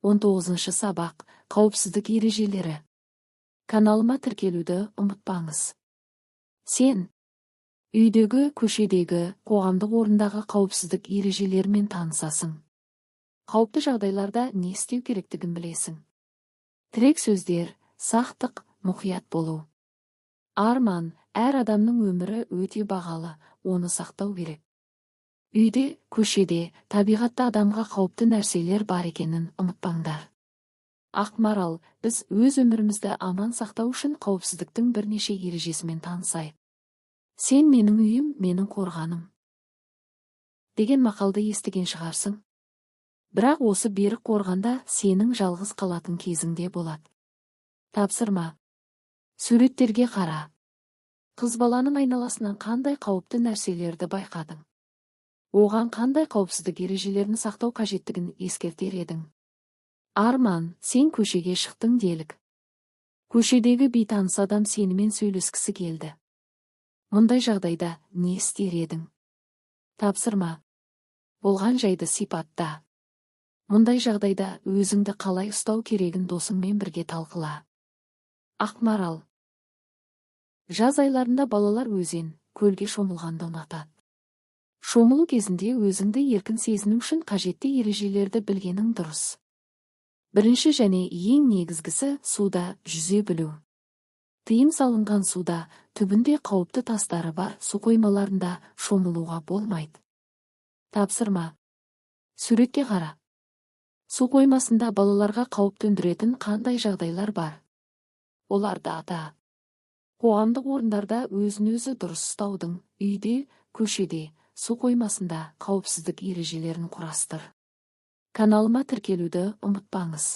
19 сабақ. Қауіпсіздік ережелері. Каналыма тіркелуді ұмытпаңыз. Сен үйдегі, көшедегі, қоғамдық орындағы қауіпсіздік ережелерімен танысасың. Қауіпті жағдайларда не істеу керектігін білесің. Тірек сөздер, сақтық, мұқият болу. Арман, әр адамның өмірі өте бағалы, оны сақтау керек. Үйде, көшеде, табиғатта адамға қауіпті нәрселер бар екенін ұмытпаңдар. Ақмарал, біз өз өмірімізді аман сақтау үшін қауіпсіздіктің бірнеше ережесімен танысайық. Сен менің үйім, менің қорғаным деген мақалды естіген шығарсың. Бірақ осы берік қорғанда сенің жалғыз қалатын кезіңде болады. Тапсырма. Суреттерге қара. Қыз баланың айналасынан қандай қауіпті нәрселерді байқадың? Оған қандай қауіпсіздік ережелерін сақтау қажеттігін ескертер едің? Арман, сен көшеге шықтың делік. Көшедегі бейтаныс адам сенімен сөйлескісі келді. Мұндай жағдайда не істер едің? Тапсырма. Болған жайды сипатта. Мұндай жағдайда өзіңді қалай ұстау керегін досыңмен бірге талқыла. Ақмарал. Жаз айларында балалар өзен, көлге шомылғанды ұнатады. Шомылу кезінде өзіңді еркін сезіну үшін қажетті ережелерді білгенің дұрыс. Бірінші және ең негізгісі суда жүзе білу. Тыйым салынған суда, түбінде қауіпті тастары бар су қоймаларында шомылуға болмайды. Тапсырма. Суретке қара. Су қоймасында балаларға қауіп төндіретін қандай жағдайлар бар? Оларды ата. Қоғамдық орындарда өзін-өзі дұрыс ұстаудың, үйде, көшеде, су қоймасында қауіпсіздік ережелерін құрастыр. Каналыма тіркелуді ұмытпаңыз.